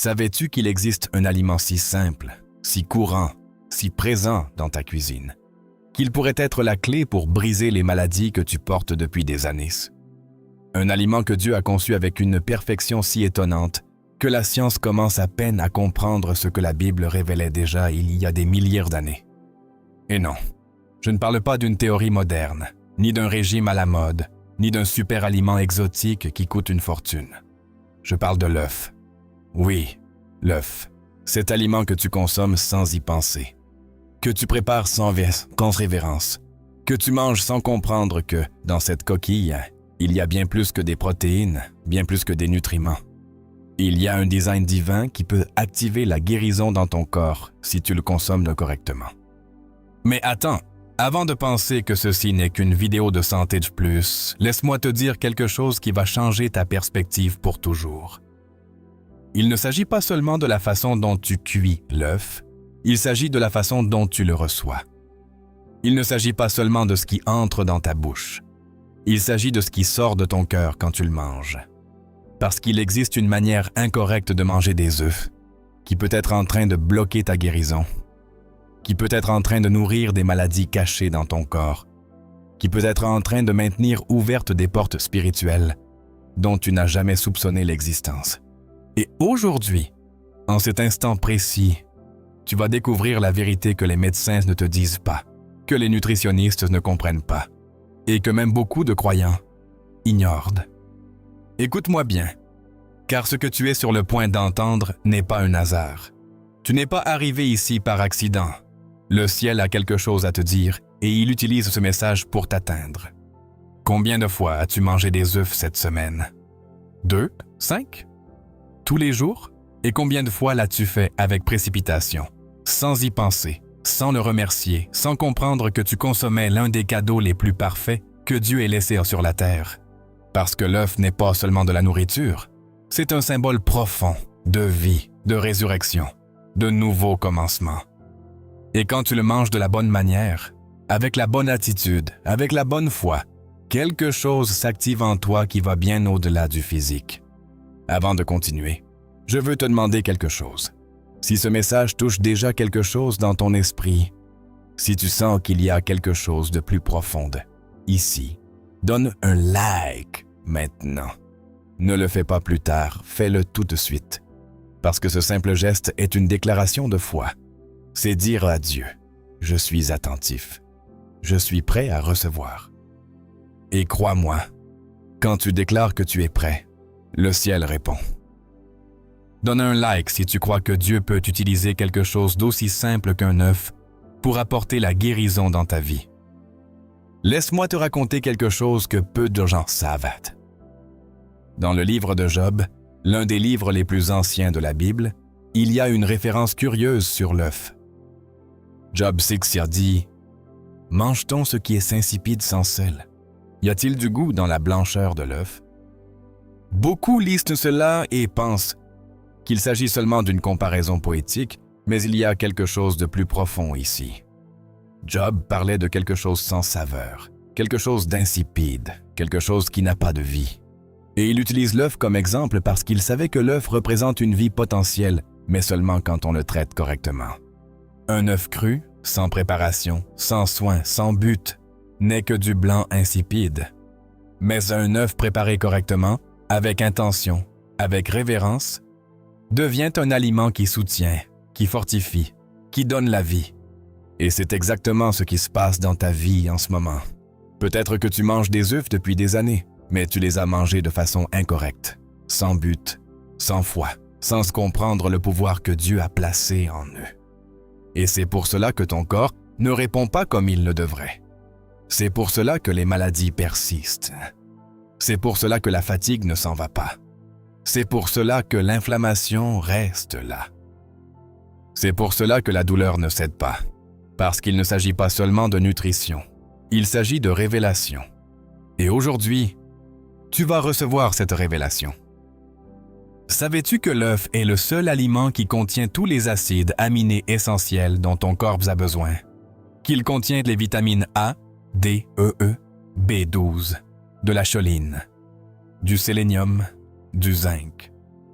Savais-tu qu'il existe un aliment si simple, si courant, si présent dans ta cuisine, qu'il pourrait être la clé pour briser les maladies que tu portes depuis des années? Un aliment que Dieu a conçu avec une perfection si étonnante que la science commence à peine à comprendre ce que la Bible révélait déjà il y a des milliers d'années. Et non, je ne parle pas d'une théorie moderne, ni d'un régime à la mode, ni d'un super aliment exotique qui coûte une fortune. Je parle de l'œuf. Oui, l'œuf. Cet aliment que tu consommes sans y penser, que tu prépares sans révérence, que tu manges sans comprendre que, dans cette coquille, il y a bien plus que des protéines, bien plus que des nutriments. Il y a un design divin qui peut activer la guérison dans ton corps si tu le consommes correctement. Mais attends, avant de penser que ceci n'est qu'une vidéo de santé de plus, laisse-moi te dire quelque chose qui va changer ta perspective pour toujours. Il ne s'agit pas seulement de la façon dont tu cuis l'œuf, il s'agit de la façon dont tu le reçois. Il ne s'agit pas seulement de ce qui entre dans ta bouche, il s'agit de ce qui sort de ton cœur quand tu le manges. Parce qu'il existe une manière incorrecte de manger des œufs, qui peut être en train de bloquer ta guérison, qui peut être en train de nourrir des maladies cachées dans ton corps, qui peut être en train de maintenir ouvertes des portes spirituelles dont tu n'as jamais soupçonné l'existence. Et aujourd'hui, en cet instant précis, tu vas découvrir la vérité que les médecins ne te disent pas, que les nutritionnistes ne comprennent pas, et que même beaucoup de croyants ignorent. Écoute-moi bien, car ce que tu es sur le point d'entendre n'est pas un hasard. Tu n'es pas arrivé ici par accident. Le ciel a quelque chose à te dire et il utilise ce message pour t'atteindre. Combien de fois as-tu mangé des œufs cette semaine? 2? 5? Tous les jours? Et combien de fois l'as-tu fait avec précipitation, sans y penser, sans le remercier, sans comprendre que tu consommais l'un des cadeaux les plus parfaits que Dieu ait laissés sur la terre? Parce que l'œuf n'est pas seulement de la nourriture, c'est un symbole profond de vie, de résurrection, de nouveau commencement. Et quand tu le manges de la bonne manière, avec la bonne attitude, avec la bonne foi, quelque chose s'active en toi qui va bien au-delà du physique. Avant de continuer, je veux te demander quelque chose. Si ce message touche déjà quelque chose dans ton esprit, si tu sens qu'il y a quelque chose de plus profond ici, donne un like maintenant. Ne le fais pas plus tard, fais-le tout de suite. Parce que ce simple geste est une déclaration de foi. C'est dire à Dieu, je suis attentif. Je suis prêt à recevoir. Et crois-moi, quand tu déclares que tu es prêt, le ciel répond. Donne un like si tu crois que Dieu peut utiliser quelque chose d'aussi simple qu'un œuf pour apporter la guérison dans ta vie. Laisse-moi te raconter quelque chose que peu de gens savent. Dans le livre de Job, l'un des livres les plus anciens de la Bible, il y a une référence curieuse sur l'œuf. Job 6 y a dit « Mange-t-on ce qui est insipide sans sel? Y a-t-il du goût dans la blancheur de l'œuf? » Beaucoup lisent cela et pensent qu'il s'agit seulement d'une comparaison poétique, mais il y a quelque chose de plus profond ici. Job parlait de quelque chose sans saveur, quelque chose d'insipide, quelque chose qui n'a pas de vie. Et il utilise l'œuf comme exemple parce qu'il savait que l'œuf représente une vie potentielle, mais seulement quand on le traite correctement. Un œuf cru, sans préparation, sans soin, sans but, n'est que du blanc insipide. Mais un œuf préparé correctement, avec intention, avec révérence, devient un aliment qui soutient, qui fortifie, qui donne la vie. Et c'est exactement ce qui se passe dans ta vie en ce moment. Peut-être que tu manges des œufs depuis des années, mais tu les as mangés de façon incorrecte, sans but, sans foi, sans comprendre le pouvoir que Dieu a placé en eux. Et c'est pour cela que ton corps ne répond pas comme il le devrait. C'est pour cela que les maladies persistent. C'est pour cela que la fatigue ne s'en va pas. C'est pour cela que l'inflammation reste là. C'est pour cela que la douleur ne cède pas. Parce qu'il ne s'agit pas seulement de nutrition, il s'agit de révélation. Et aujourd'hui, tu vas recevoir cette révélation. Savais-tu que l'œuf est le seul aliment qui contient tous les acides aminés essentiels dont ton corps a besoin? Qu'il contient les vitamines A, D, E, B12, de la choline, du sélénium, du zinc,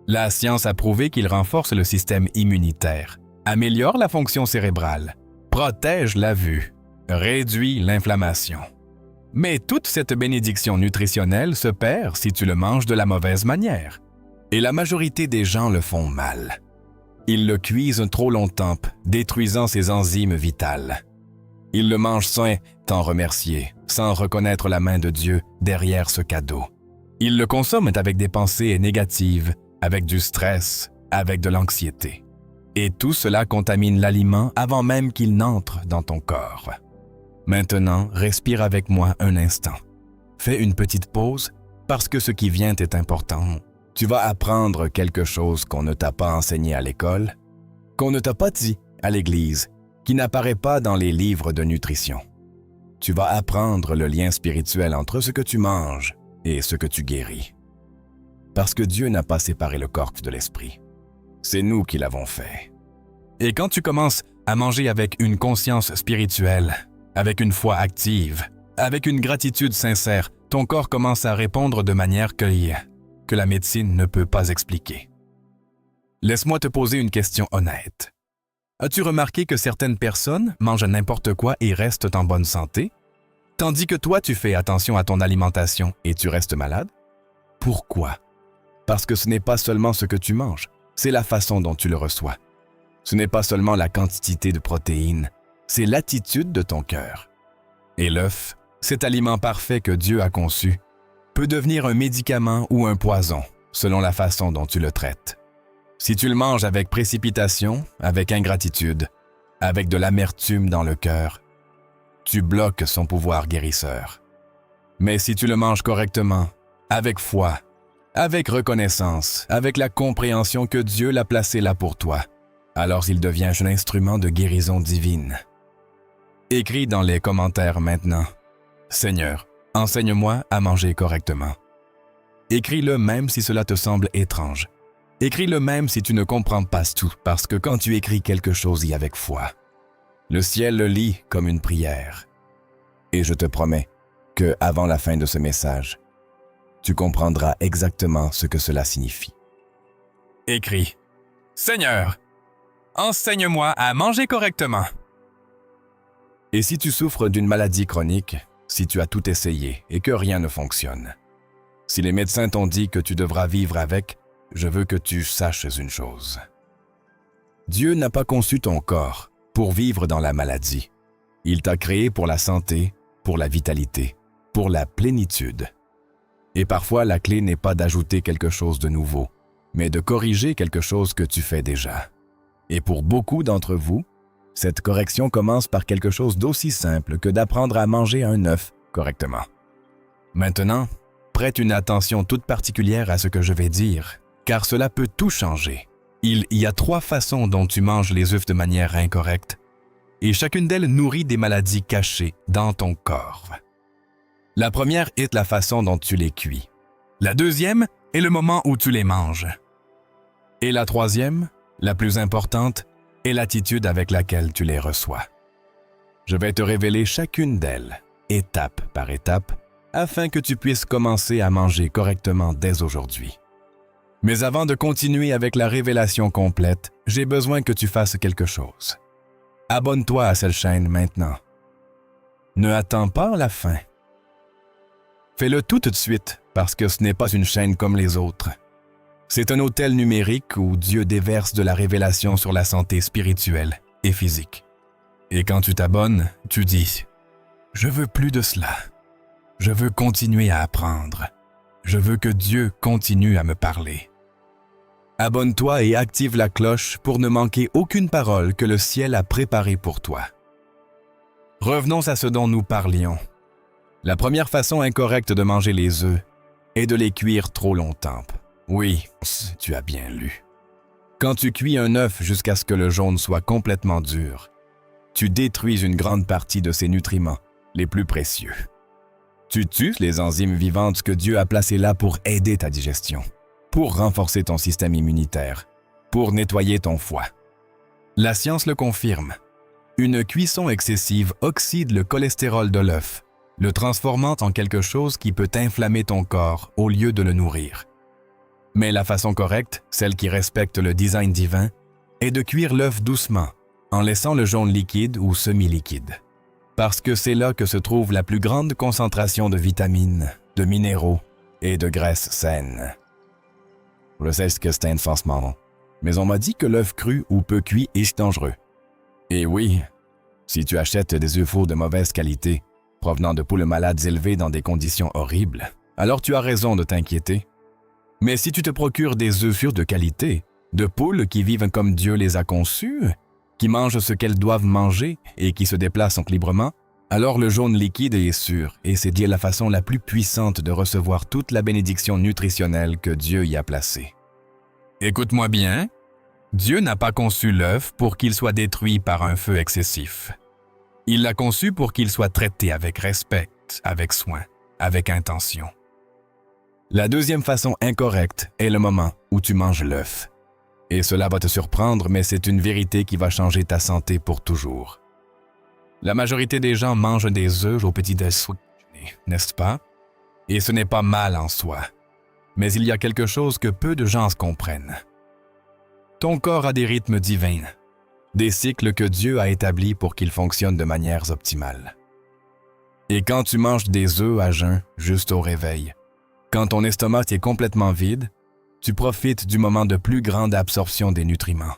La science a prouvé qu'il renforce le système immunitaire, améliore la fonction cérébrale, protège la vue, réduit l'inflammation. Mais toute cette bénédiction nutritionnelle se perd si tu le manges de la mauvaise manière. Et la majorité des gens le font mal. Ils le cuisent trop longtemps, détruisant ses enzymes vitales. Ils le mangent sain, sans remercier, sans reconnaître la main de Dieu derrière ce cadeau. Ils le consomment avec des pensées négatives, avec du stress, avec de l'anxiété. Et tout cela contamine l'aliment avant même qu'il n'entre dans ton corps. Maintenant, respire avec moi un instant. Fais une petite pause parce que ce qui vient est important. Tu vas apprendre quelque chose qu'on ne t'a pas enseigné à l'école, qu'on ne t'a pas dit à l'église, qui n'apparaît pas dans les livres de nutrition. Tu vas apprendre le lien spirituel entre ce que tu manges et ce que tu guéris. Parce que Dieu n'a pas séparé le corps de l'esprit. C'est nous qui l'avons fait. Et quand tu commences à manger avec une conscience spirituelle, avec une foi active, avec une gratitude sincère, ton corps commence à répondre de manière que la médecine ne peut pas expliquer. Laisse-moi te poser une question honnête. As-tu remarqué que certaines personnes mangent n'importe quoi et restent en bonne santé, tandis que toi tu fais attention à ton alimentation et tu restes malade? Pourquoi? Parce que ce n'est pas seulement ce que tu manges, c'est la façon dont tu le reçois. Ce n'est pas seulement la quantité de protéines, c'est l'attitude de ton cœur. Et l'œuf, cet aliment parfait que Dieu a conçu, peut devenir un médicament ou un poison, selon la façon dont tu le traites. Si tu le manges avec précipitation, avec ingratitude, avec de l'amertume dans le cœur, tu bloques son pouvoir guérisseur. Mais si tu le manges correctement, avec foi, avec reconnaissance, avec la compréhension que Dieu l'a placé là pour toi, alors il devient un instrument de guérison divine. Écris dans les commentaires maintenant, « Seigneur, enseigne-moi à manger correctement. » Écris-le même si cela te semble étrange. Écris-le même si tu ne comprends pas tout, parce que quand tu écris quelque chose y avec foi, le ciel le lit comme une prière. Et je te promets que, avant la fin de ce message, tu comprendras exactement ce que cela signifie. Écris, « Seigneur, enseigne-moi à manger correctement. » Et si tu souffres d'une maladie chronique, si tu as tout essayé et que rien ne fonctionne, si les médecins t'ont dit que tu devras vivre avec, je veux que tu saches une chose. Dieu n'a pas conçu ton corps pour vivre dans la maladie. Il t'a créé pour la santé, pour la vitalité, pour la plénitude. Et parfois, la clé n'est pas d'ajouter quelque chose de nouveau, mais de corriger quelque chose que tu fais déjà. Et pour beaucoup d'entre vous, cette correction commence par quelque chose d'aussi simple que d'apprendre à manger un œuf correctement. Maintenant, prête une attention toute particulière à ce que je vais dire, car cela peut tout changer. Il y a 3 façons dont tu manges les œufs de manière incorrecte, et chacune d'elles nourrit des maladies cachées dans ton corps. La première est la façon dont tu les cuis. La deuxième est le moment où tu les manges. Et la troisième, la plus importante, est l'attitude avec laquelle tu les reçois. Je vais te révéler chacune d'elles, étape par étape, afin que tu puisses commencer à manger correctement dès aujourd'hui. Mais avant de continuer avec la révélation complète, j'ai besoin que tu fasses quelque chose. Abonne-toi à cette chaîne maintenant. Ne attends pas la fin. Fais-le tout de suite, parce que ce n'est pas une chaîne comme les autres. C'est un hôtel numérique où Dieu déverse de la révélation sur la santé spirituelle et physique. Et quand tu t'abonnes, tu dis « Je veux plus de cela. Je veux continuer à apprendre. Je veux que Dieu continue à me parler. » Abonne-toi et active la cloche pour ne manquer aucune parole que le ciel a préparée pour toi. Revenons à ce dont nous parlions. La première façon incorrecte de manger les œufs est de les cuire trop longtemps. Oui, tu as bien lu. Quand tu cuis un œuf jusqu'à ce que le jaune soit complètement dur, tu détruis une grande partie de ses nutriments les plus précieux. Tu tues les enzymes vivantes que Dieu a placées là pour aider ta digestion, pour renforcer ton système immunitaire, pour nettoyer ton foie. La science le confirme. Une cuisson excessive oxyde le cholestérol de l'œuf, le transformant en quelque chose qui peut inflammer ton corps au lieu de le nourrir. Mais la façon correcte, celle qui respecte le design divin, est de cuire l'œuf doucement, en laissant le jaune liquide ou semi-liquide. Parce que c'est là que se trouve la plus grande concentration de vitamines, de minéraux et de graisses saines. Je sais ce que c'est un forcément, mais on m'a dit que l'œuf cru ou peu cuit est dangereux. Et oui, si tu achètes des œufs faux de mauvaise qualité, provenant de poules malades élevées dans des conditions horribles, alors tu as raison de t'inquiéter. Mais si tu te procures des œufs purs de qualité, de poules qui vivent comme Dieu les a conçues, qui mangent ce qu'elles doivent manger et qui se déplacent librement, alors le jaune liquide est sûr et c'est dit la façon la plus puissante de recevoir toute la bénédiction nutritionnelle que Dieu y a placée. Écoute-moi bien, Dieu n'a pas conçu l'œuf pour qu'il soit détruit par un feu excessif. Il l'a conçu pour qu'il soit traité avec respect, avec soin, avec intention. La deuxième façon incorrecte est le moment où tu manges l'œuf. Et cela va te surprendre, mais c'est une vérité qui va changer ta santé pour toujours. La majorité des gens mangent des œufs au petit déjeuner, n'est-ce pas? Et ce n'est pas mal en soi. Mais il y a quelque chose que peu de gens comprennent. Ton corps a des rythmes divins, des cycles que Dieu a établis pour qu'ils fonctionnent de manière optimale. Et quand tu manges des œufs à jeun, juste au réveil, quand ton estomac est complètement vide, tu profites du moment de plus grande absorption des nutriments.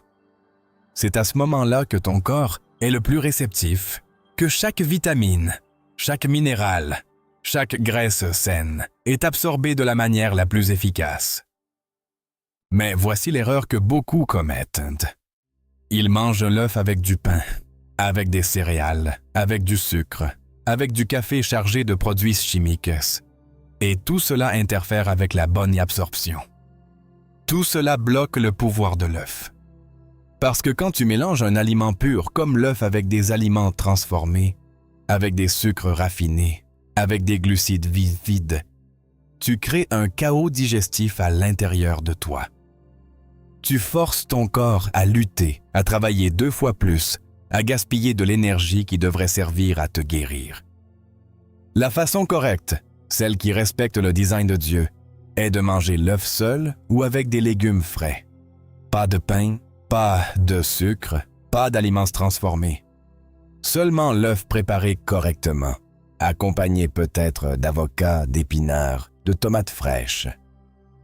C'est à ce moment-là que ton corps est le plus réceptif, que chaque vitamine, chaque minéral, chaque graisse saine est absorbée de la manière la plus efficace. Mais voici l'erreur que beaucoup commettent. Ils mangent l'œuf avec du pain, avec des céréales, avec du sucre, avec du café chargé de produits chimiques. Et tout cela interfère avec la bonne absorption. Tout cela bloque le pouvoir de l'œuf. Parce que quand tu mélanges un aliment pur comme l'œuf avec des aliments transformés, avec des sucres raffinés, avec des glucides vides, tu crées un chaos digestif à l'intérieur de toi. Tu forces ton corps à lutter, à travailler 2 fois plus, à gaspiller de l'énergie qui devrait servir à te guérir. La façon correcte, celle qui respecte le design de Dieu, est de manger l'œuf seul ou avec des légumes frais. Pas de pain, pas de sucre, pas d'aliments transformés. Seulement l'œuf préparé correctement, accompagné peut-être d'avocats, d'épinards, de tomates fraîches.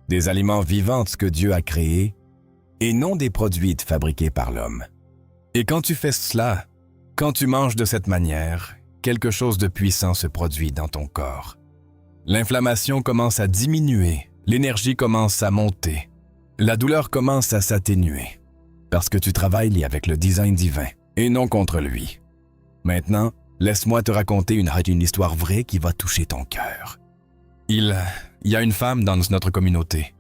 Des aliments vivants que Dieu a créés et non des produits fabriqués par l'homme. Et quand tu fais cela, quand tu manges de cette manière, quelque chose de puissant se produit dans ton corps. L'inflammation commence à diminuer, l'énergie commence à monter, la douleur commence à s'atténuer, parce que tu travailles avec le design divin et non contre lui. Maintenant, laisse-moi te raconter une histoire vraie qui va toucher ton cœur. Il y a une femme dans notre communauté.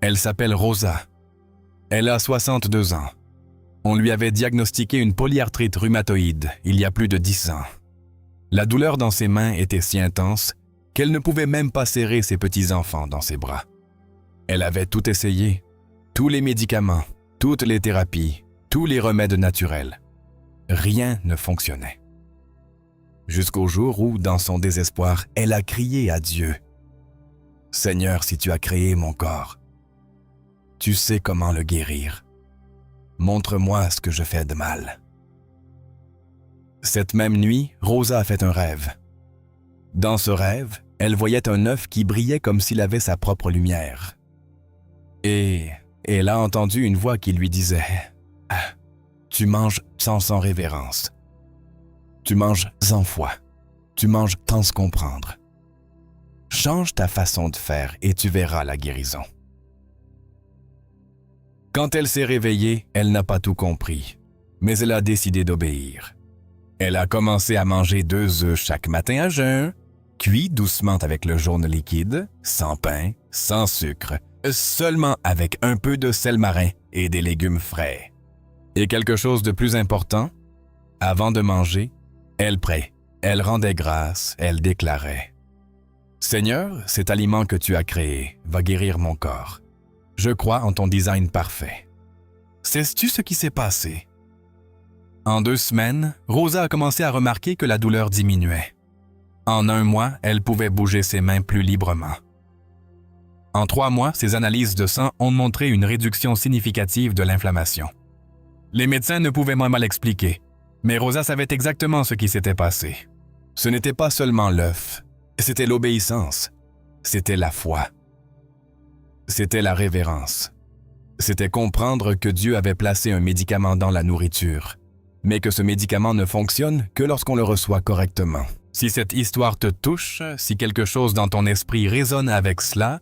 Elle s'appelle Rosa. Elle a 62 ans. On lui avait diagnostiqué une polyarthrite rhumatoïde il y a plus de 10 ans. La douleur dans ses mains était si intense qu'elle ne pouvait même pas serrer ses petits-enfants dans ses bras. Elle avait tout essayé, tous les médicaments, toutes les thérapies, tous les remèdes naturels. Rien ne fonctionnait. Jusqu'au jour où, dans son désespoir, elle a crié à Dieu. « Seigneur, si tu as créé mon corps, tu sais comment le guérir. Montre-moi ce que je fais de mal. » Cette même nuit, Rosa a fait un rêve. Dans ce rêve, elle voyait un œuf qui brillait comme s'il avait sa propre lumière. Et elle a entendu une voix qui lui disait « Tu manges sans révérence. Tu manges sans foi. Tu manges sans se comprendre. Change ta façon de faire et tu verras la guérison. » Quand elle s'est réveillée, elle n'a pas tout compris, mais elle a décidé d'obéir. Elle a commencé à manger 2 œufs chaque matin à jeun, cuits doucement avec le jaune liquide, sans pain, sans sucre, seulement avec un peu de sel marin et des légumes frais. Et quelque chose de plus important, avant de manger, elle priait, elle rendait grâce, elle déclarait « Seigneur, cet aliment que tu as créé va guérir mon corps. Je crois en ton design parfait. » Sais-tu ce qui s'est passé? En 2 semaines, Rosa a commencé à remarquer que la douleur diminuait. En 1 mois, elle pouvait bouger ses mains plus librement. En 3 mois, ces analyses de sang ont montré une réduction significative de l'inflammation. Les médecins ne pouvaient même pas l'expliquer, mais Rosa savait exactement ce qui s'était passé. Ce n'était pas seulement l'œuf, c'était l'obéissance, c'était la foi, c'était la révérence. C'était comprendre que Dieu avait placé un médicament dans la nourriture, mais que ce médicament ne fonctionne que lorsqu'on le reçoit correctement. Si cette histoire te touche, si quelque chose dans ton esprit résonne avec cela,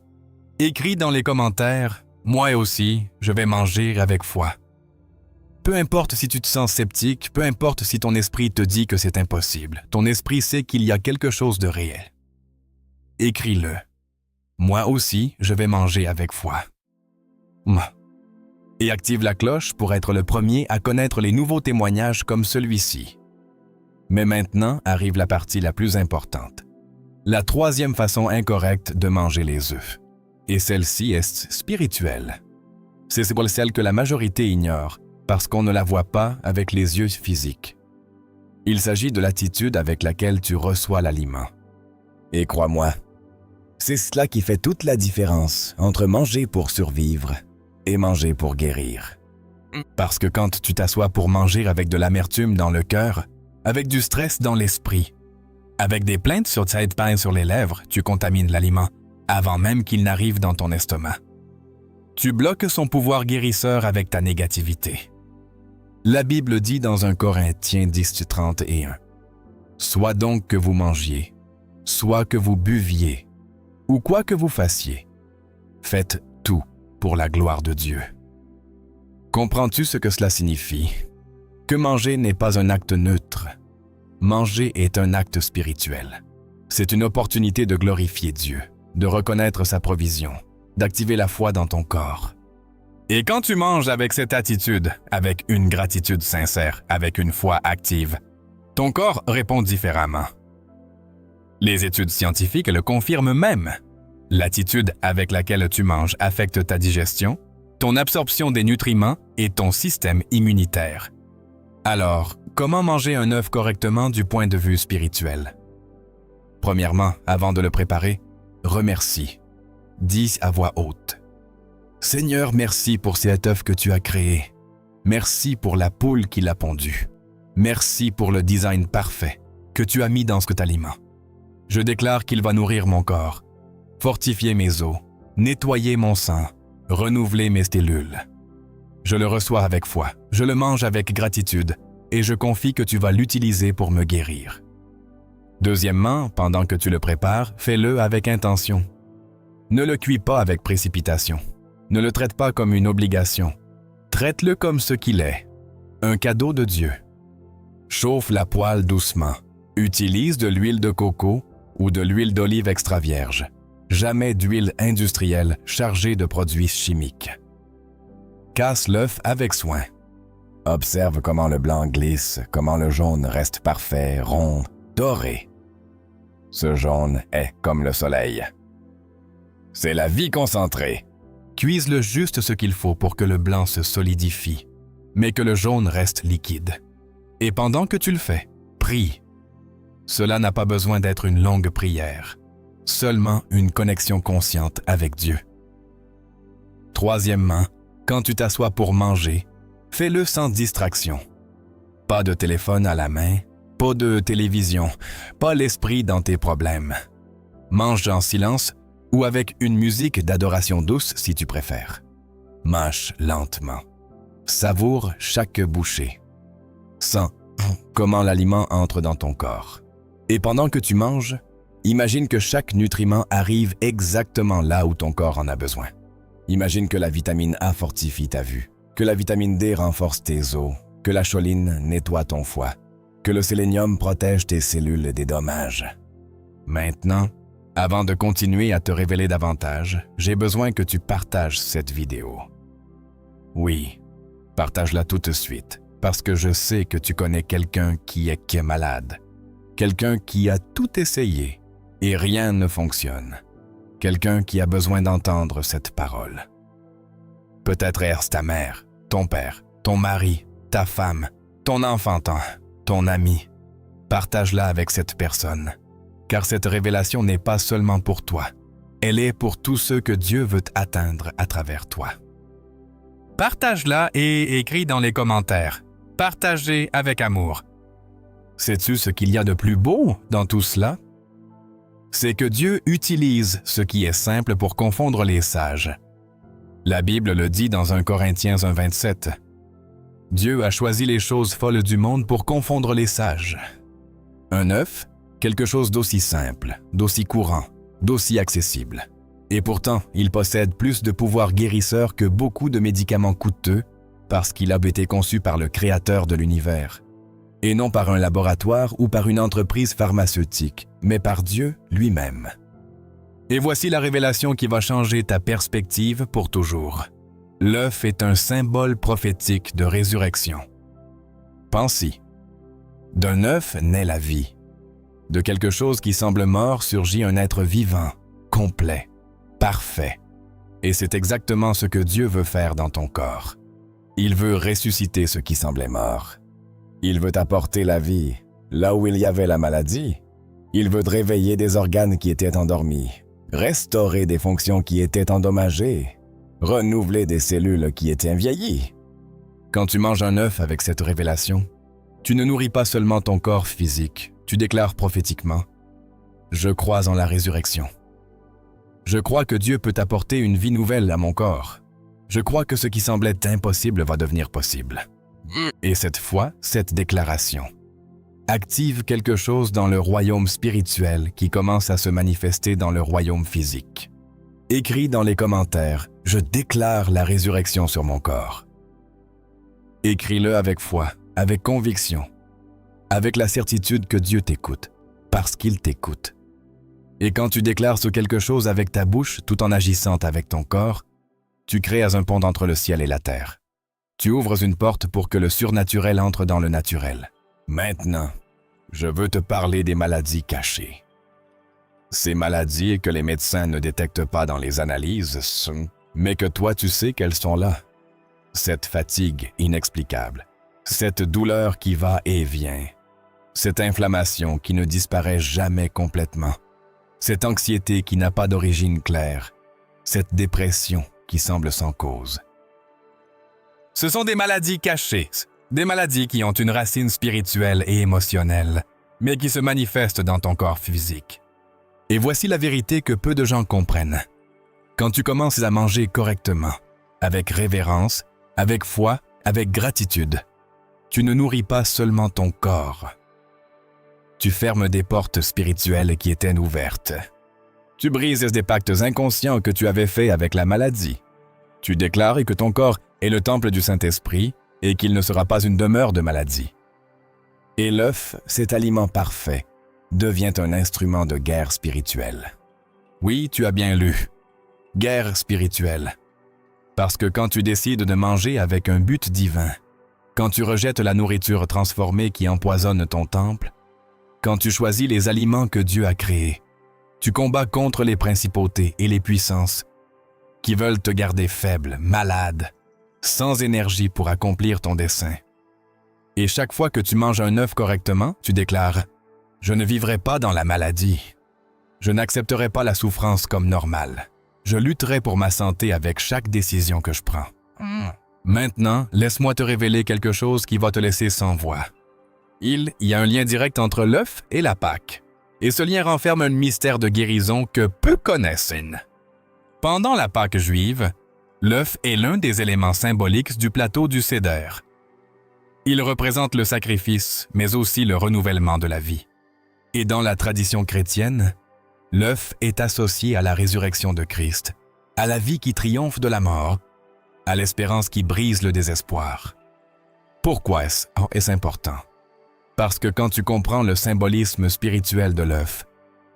écris dans les commentaires « Moi aussi, je vais manger avec foi ». Peu importe si tu te sens sceptique, peu importe si ton esprit te dit que c'est impossible, ton esprit sait qu'il y a quelque chose de réel. Écris-le. Moi aussi, je vais manger avec foi. Et active la cloche pour être le premier à connaître les nouveaux témoignages comme celui-ci. Mais maintenant arrive la partie la plus importante. La 3e façon incorrecte de manger les œufs. Et celle-ci est spirituelle. C'est celle que la majorité ignore parce qu'on ne la voit pas avec les yeux physiques. Il s'agit de l'attitude avec laquelle tu reçois l'aliment. Et crois-moi, c'est cela qui fait toute la différence entre manger pour survivre et manger pour guérir. Parce que quand tu t'assois pour manger avec de l'amertume dans le cœur, avec du stress dans l'esprit, avec des plaintes sur cette pain sur les lèvres, tu contamines l'aliment avant même qu'il n'arrive dans ton estomac. Tu bloques son pouvoir guérisseur avec ta négativité. La Bible dit dans 1 Corinthiens 10:31, « Soit donc que vous mangiez, soit que vous buviez, ou quoi que vous fassiez, faites tout pour la gloire de Dieu. » Comprends-tu ce que cela signifie? Que manger n'est pas un acte neutre. Manger est un acte spirituel. C'est une opportunité de glorifier Dieu, de reconnaître sa provision, d'activer la foi dans ton corps. Et quand tu manges avec cette attitude, avec une gratitude sincère, avec une foi active, ton corps répond différemment. Les études scientifiques le confirment même. L'attitude avec laquelle tu manges affecte ta digestion, ton absorption des nutriments et ton système immunitaire. Alors, comment manger un œuf correctement du point de vue spirituel? Premièrement, avant de le préparer, remercie. Dis à voix haute. Seigneur, merci pour cet œuf que tu as créé. Merci pour la poule qui l'a pondu. Merci pour le design parfait que tu as mis dans cet aliment. Je déclare qu'il va nourrir mon corps, fortifier mes os, nettoyer mon sang, renouveler mes cellules. Je le reçois avec foi, je le mange avec gratitude et je confie que tu vas l'utiliser pour me guérir. Deuxièmement, pendant que tu le prépares, fais-le avec intention. Ne le cuis pas avec précipitation. Ne le traite pas comme une obligation. Traite-le comme ce qu'il est, un cadeau de Dieu. Chauffe la poêle doucement. Utilise de l'huile de coco ou de l'huile d'olive extra vierge. Jamais d'huile industrielle chargée de produits chimiques. Casse l'œuf avec soin. Observe comment le blanc glisse, comment le jaune reste parfait, rond, doré. Ce jaune est comme le soleil. C'est la vie concentrée. Cuise-le juste ce qu'il faut pour que le blanc se solidifie, mais que le jaune reste liquide. Et pendant que tu le fais, prie. Cela n'a pas besoin d'être une longue prière, seulement une connexion consciente avec Dieu. Troisièmement, quand tu t'assois pour manger, fais-le sans distraction. Pas de téléphone à la main, pas de télévision, pas l'esprit dans tes problèmes. Mange en silence ou avec une musique d'adoration douce si tu préfères. Mâche lentement. Savoure chaque bouchée. Sens comment l'aliment entre dans ton corps. Et pendant que tu manges, imagine que chaque nutriment arrive exactement là où ton corps en a besoin. Imagine que la vitamine A fortifie ta vue, que la vitamine D renforce tes os, que la choline nettoie ton foie, que le sélénium protège tes cellules des dommages. Maintenant, avant de continuer à te révéler davantage, j'ai besoin que tu partages cette vidéo. Oui, partage-la tout de suite, parce que je sais que tu connais quelqu'un qui est malade, quelqu'un qui a tout essayé et rien ne fonctionne, quelqu'un qui a besoin d'entendre cette parole. Peut-être est-ce ta mère, ton père, ton mari, ta femme, ton enfantin, ton ami. Partage-la avec cette personne. Car cette révélation n'est pas seulement pour toi, Elle est pour tous ceux que Dieu veut atteindre à travers toi. Partage-la et écris dans les commentaires. Partagez avec amour. Sais-tu ce qu'il y a de plus beau dans tout cela? C'est que Dieu utilise ce qui est simple pour confondre les sages. La Bible le dit dans 1 Corinthiens 1,27. Dieu a choisi les choses folles du monde pour confondre les sages. Un œuf, quelque chose d'aussi simple, d'aussi courant, d'aussi accessible. Et pourtant, il possède plus de pouvoir guérisseur que beaucoup de médicaments coûteux parce qu'il a été conçu par le Créateur de l'univers. Et non par un laboratoire ou par une entreprise pharmaceutique, mais par Dieu lui-même. Et voici la révélation qui va changer ta perspective pour toujours. L'œuf est un symbole prophétique de résurrection. Pense-y. D'un œuf naît la vie. De quelque chose qui semble mort surgit un être vivant, complet, parfait. Et c'est exactement ce que Dieu veut faire dans ton corps. Il veut ressusciter ce qui semblait mort. Il veut apporter la vie là où il y avait la maladie. Il veut réveiller des organes qui étaient endormis, restaurer des fonctions qui étaient endommagées, renouveler des cellules qui étaient vieillies. Quand tu manges un œuf avec cette révélation, tu ne nourris pas seulement ton corps physique, tu déclares prophétiquement « Je crois en la résurrection. Je crois que Dieu peut apporter une vie nouvelle à mon corps. Je crois que ce qui semblait impossible va devenir possible. » Et cette fois, cette déclaration active quelque chose dans le royaume spirituel qui commence à se manifester dans le royaume physique. Écris dans les commentaires « Je déclare la résurrection sur mon corps ». Écris-le avec foi, avec conviction, avec la certitude que Dieu t'écoute, parce qu'il t'écoute. Et quand tu déclares sur quelque chose avec ta bouche tout en agissant avec ton corps, tu crées un pont entre le ciel et la terre. Tu ouvres une porte pour que le surnaturel entre dans le naturel. Maintenant, je veux te parler des maladies cachées. Ces maladies que les médecins ne détectent pas dans les analyses, mais que toi tu sais qu'elles sont là. Cette fatigue inexplicable, cette douleur qui va et vient, cette inflammation qui ne disparaît jamais complètement, cette anxiété qui n'a pas d'origine claire, cette dépression qui semble sans cause. Ce sont des maladies cachées, des maladies qui ont une racine spirituelle et émotionnelle, mais qui se manifestent dans ton corps physique. Et voici la vérité que peu de gens comprennent. Quand tu commences à manger correctement, avec révérence, avec foi, avec gratitude, tu ne nourris pas seulement ton corps. Tu fermes des portes spirituelles qui étaient ouvertes. Tu brises des pactes inconscients que tu avais faits avec la maladie. Tu déclares que ton corps est le temple du Saint-Esprit et qu'il ne sera pas une demeure de maladie. Et l'œuf, cet aliment parfait, devient un instrument de guerre spirituelle. Oui, tu as bien lu. Guerre spirituelle. Parce que quand tu décides de manger avec un but divin, quand tu rejettes la nourriture transformée qui empoisonne ton temple, quand tu choisis les aliments que Dieu a créés, tu combats contre les principautés et les puissances qui veulent te garder faible, malade, sans énergie pour accomplir ton dessein. Et chaque fois que tu manges un œuf correctement, tu déclares « Je ne vivrai pas dans la maladie. Je n'accepterai pas la souffrance comme normale. Je lutterai pour ma santé avec chaque décision que je prends. » Maintenant, laisse-moi te révéler quelque chose qui va te laisser sans voix. Il y a un lien direct entre l'œuf et la Pâque. Et ce lien renferme un mystère de guérison que peu connaissent. Pendant la Pâque juive, l'œuf est l'un des éléments symboliques du plateau du Seder. Il représente le sacrifice, mais aussi le renouvellement de la vie. Et dans la tradition chrétienne, l'œuf est associé à la résurrection de Christ, à la vie qui triomphe de la mort, à l'espérance qui brise le désespoir. Pourquoi est-ce important? Parce que quand tu comprends le symbolisme spirituel de l'œuf,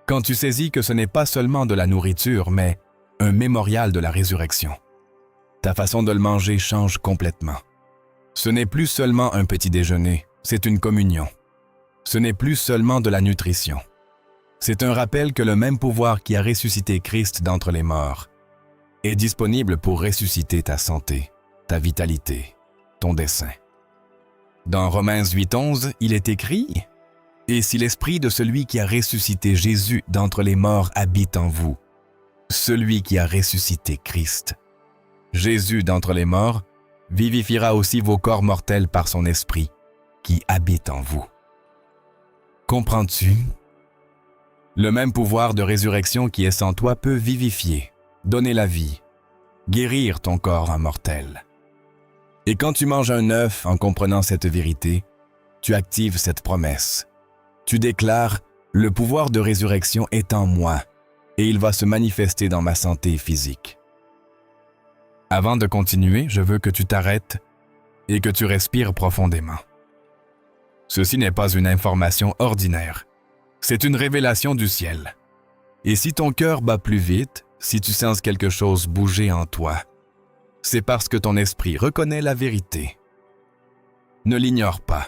quand tu saisis que ce n'est pas seulement de la nourriture, mais un mémorial de la résurrection, ta façon de le manger change complètement. Ce n'est plus seulement un petit déjeuner, c'est une communion. Ce n'est plus seulement de la nutrition. C'est un rappel que le même pouvoir qui a ressuscité Christ d'entre les morts est disponible pour ressusciter ta santé, ta vitalité, ton dessein. Dans Romains 8:11, il est écrit « Et si l'esprit de celui qui a ressuscité Jésus d'entre les morts habite en vous, celui qui a ressuscité Christ. Jésus d'entre les morts vivifiera aussi vos corps mortels par son esprit qui habite en vous. Comprends-tu? Le même pouvoir de résurrection qui est en toi peut vivifier, donner la vie, guérir ton corps immortel. Et quand tu manges un œuf en comprenant cette vérité, tu actives cette promesse. Tu déclares « Le pouvoir de résurrection est en moi et il va se manifester dans ma santé physique. » Avant de continuer, je veux que tu t'arrêtes et que tu respires profondément. Ceci n'est pas une information ordinaire. C'est une révélation du ciel. Et si ton cœur bat plus vite, si tu sens quelque chose bouger en toi, c'est parce que ton esprit reconnaît la vérité. Ne l'ignore pas.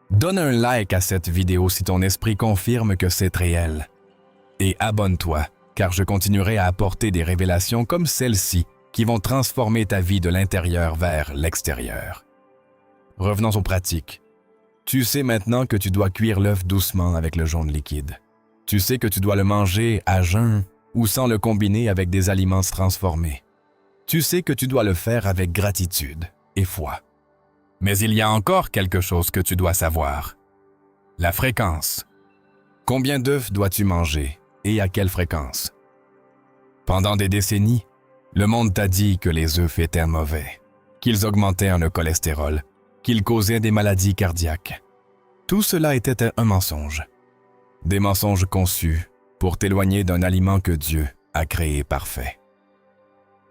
Donne un like à cette vidéo si ton esprit confirme que c'est réel. Et abonne-toi, car je continuerai à apporter des révélations comme celle-ci qui vont transformer ta vie de l'intérieur vers l'extérieur. Revenons aux pratiques. Tu sais maintenant que tu dois cuire l'œuf doucement avec le jaune liquide. Tu sais que tu dois le manger à jeun ou sans le combiner avec des aliments transformés. Tu sais que tu dois le faire avec gratitude et foi. Mais il y a encore quelque chose que tu dois savoir. La fréquence. Combien d'œufs dois-tu manger et à quelle fréquence? Pendant des décennies, le monde t'a dit que les œufs étaient mauvais, qu'ils augmentaient le cholestérol, qu'ils causaient des maladies cardiaques. Tout cela était un mensonge. Des mensonges conçus pour t'éloigner d'un aliment que Dieu a créé parfait.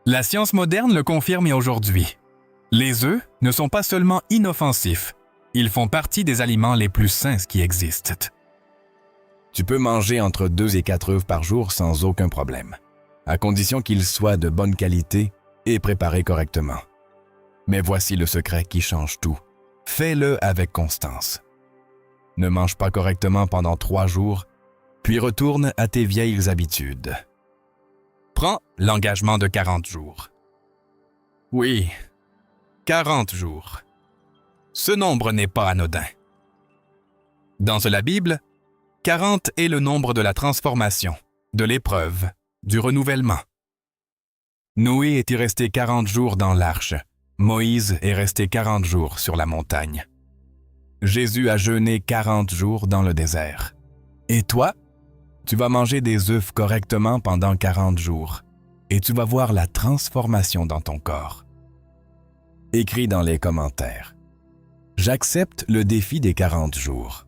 La science moderne le confirme aujourd'hui. Les œufs ne sont pas seulement inoffensifs, ils font partie des aliments les plus sains qui existent. Tu peux manger entre 2 et 4 œufs par jour sans aucun problème, à condition qu'ils soient de bonne qualité et préparés correctement. Mais voici le secret qui change tout. Fais-le avec constance. Ne mange pas correctement pendant 3 jours, puis retourne à tes vieilles habitudes. Prends l'engagement de 40 jours. Oui, 40 jours. Ce nombre n'est pas anodin. Dans la Bible, 40 est le nombre de la transformation, de l'épreuve, du renouvellement. Noé était resté 40 jours dans l'arche. Moïse est resté 40 jours sur la montagne. Jésus a jeûné 40 jours dans le désert. Et toi, tu vas manger des œufs correctement pendant 40 jours et tu vas voir la transformation dans ton corps. Écris dans les commentaires. J'accepte le défi des 40 jours.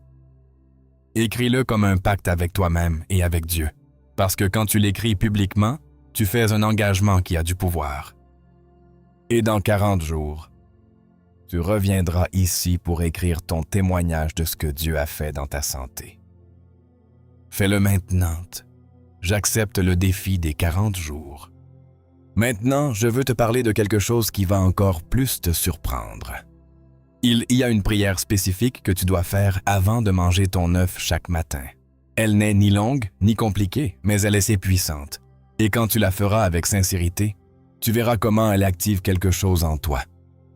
Écris-le comme un pacte avec toi-même et avec Dieu, parce que quand tu l'écris publiquement, tu fais un engagement qui a du pouvoir. Et dans 40 jours, tu reviendras ici pour écrire ton témoignage de ce que Dieu a fait dans ta santé. Fais-le maintenant. J'accepte le défi des 40 jours. Maintenant, je veux te parler de quelque chose qui va encore plus te surprendre. Il y a une prière spécifique que tu dois faire avant de manger ton œuf chaque matin. Elle n'est ni longue ni compliquée, mais elle est assez puissante. Et quand tu la feras avec sincérité, tu verras comment elle active quelque chose en toi.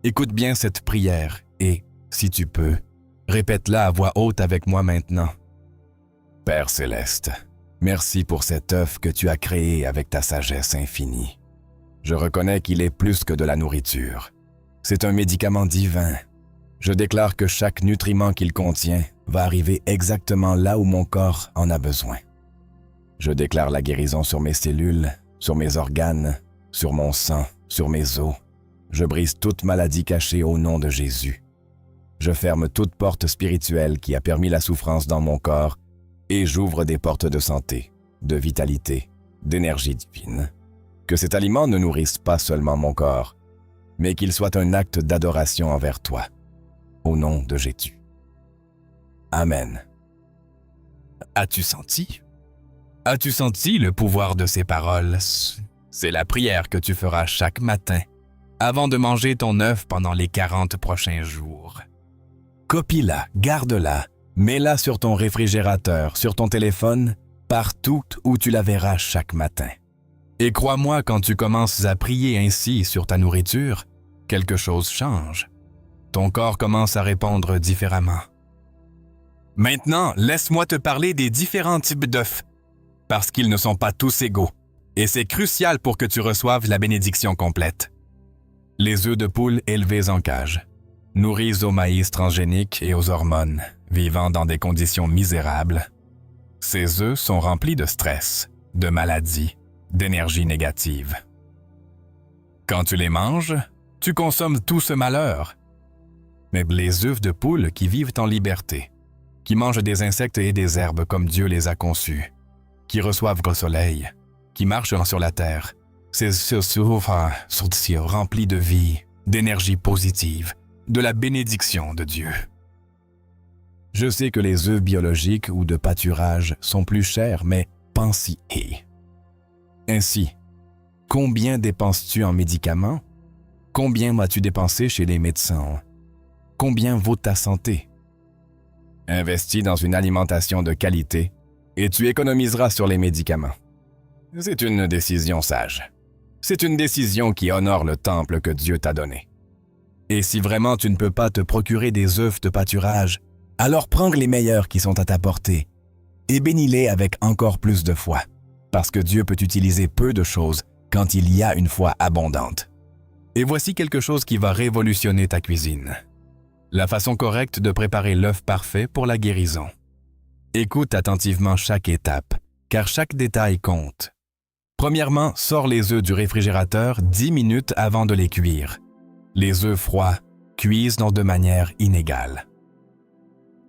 Écoute bien cette prière et, si tu peux, répète-la à voix haute avec moi maintenant. Père céleste, merci pour cet œuf que tu as créé avec ta sagesse infinie. Je reconnais qu'il est plus que de la nourriture. C'est un médicament divin. Je déclare que chaque nutriment qu'il contient va arriver exactement là où mon corps en a besoin. Je déclare la guérison sur mes cellules, sur mes organes, sur mon sang, sur mes os. Je brise toute maladie cachée au nom de Jésus. Je ferme toute porte spirituelle qui a permis la souffrance dans mon corps et j'ouvre des portes de santé, de vitalité, d'énergie divine. Que cet aliment ne nourrisse pas seulement mon corps, mais qu'il soit un acte d'adoration envers toi. Au nom de Jésus. Amen. As-tu senti? As-tu senti le pouvoir de ces paroles? C'est la prière que tu feras chaque matin, avant de manger ton œuf pendant les 40 prochains jours. Copie-la, garde-la, mets-la sur ton réfrigérateur, sur ton téléphone, partout où tu la verras chaque matin. Et crois-moi, quand tu commences à prier ainsi sur ta nourriture, quelque chose change. Ton corps commence à répondre différemment. Maintenant, laisse-moi te parler des différents types d'œufs, parce qu'ils ne sont pas tous égaux. Et c'est crucial pour que tu reçoives la bénédiction complète. Les œufs de poule élevés en cage, nourris au maïs transgénique et aux hormones, vivant dans des conditions misérables. Ces œufs sont remplis de stress, de maladies, d'énergie négative. Quand tu les manges, tu consommes tout ce malheur. Mais les œufs de poule qui vivent en liberté, qui mangent des insectes et des herbes comme Dieu les a conçus, qui reçoivent le soleil, qui marchent sur la terre, ces œufs sont remplis de vie, d'énergie positive, de la bénédiction de Dieu. Je sais que les œufs biologiques ou de pâturage sont plus chers, mais pense-y. Ainsi, combien dépenses-tu en médicaments? Combien vas-tu dépenser chez les médecins? Combien vaut ta santé? Investis dans une alimentation de qualité et tu économiseras sur les médicaments. C'est une décision sage. C'est une décision qui honore le temple que Dieu t'a donné. Et si vraiment tu ne peux pas te procurer des œufs de pâturage, alors prends les meilleurs qui sont à ta portée et bénis-les avec encore plus de foi, parce que Dieu peut utiliser peu de choses quand il y a une foi abondante. Et voici quelque chose qui va révolutionner ta cuisine. La façon correcte de préparer l'œuf parfait pour la guérison. Écoute attentivement chaque étape, car chaque détail compte. Premièrement, sors les œufs du réfrigérateur 10 minutes avant de les cuire. Les œufs froids cuisent de manière inégale.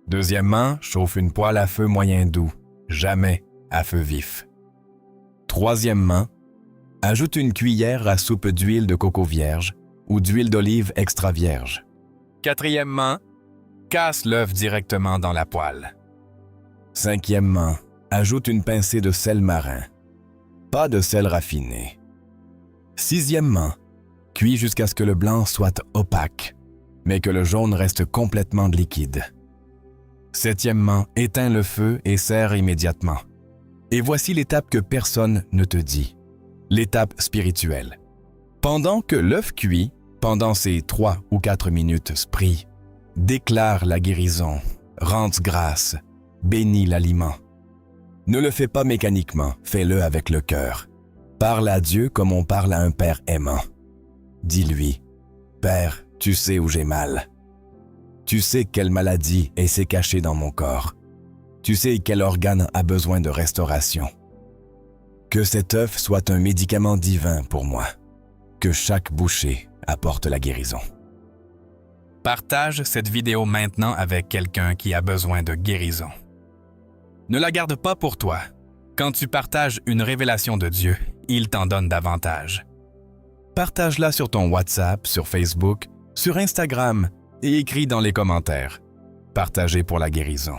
Deuxièmement, chauffe une poêle à feu moyen doux, jamais à feu vif. Troisièmement, ajoute une cuillère à soupe d'huile de coco vierge ou d'huile d'olive extra vierge. Quatrièmement, casse l'œuf directement dans la poêle. Cinquièmement, ajoute une pincée de sel marin. Pas de sel raffiné. Sixièmement, cuis jusqu'à ce que le blanc soit opaque, mais que le jaune reste complètement liquide. Septièmement, éteins le feu et serre immédiatement. Et voici l'étape que personne ne te dit. L'étape spirituelle. Pendant que l'œuf cuit, pendant ces 3 ou 4 minutes, prie, déclare la guérison, rends grâce, bénis l'aliment. Ne le fais pas mécaniquement, fais-le avec le cœur. Parle à Dieu comme on parle à un père aimant. Dis-lui, « Père, tu sais où j'ai mal. Tu sais quelle maladie s'est cachée dans mon corps. Tu sais quel organe a besoin de restauration. Que cet œuf soit un médicament divin pour moi. Que chaque bouchée apporte la guérison. » Partage cette vidéo maintenant avec quelqu'un qui a besoin de guérison. Ne la garde pas pour toi. Quand tu partages une révélation de Dieu, il t'en donne davantage. Partage-la sur ton WhatsApp, sur Facebook, sur Instagram et écris dans les commentaires. Partagez pour la guérison.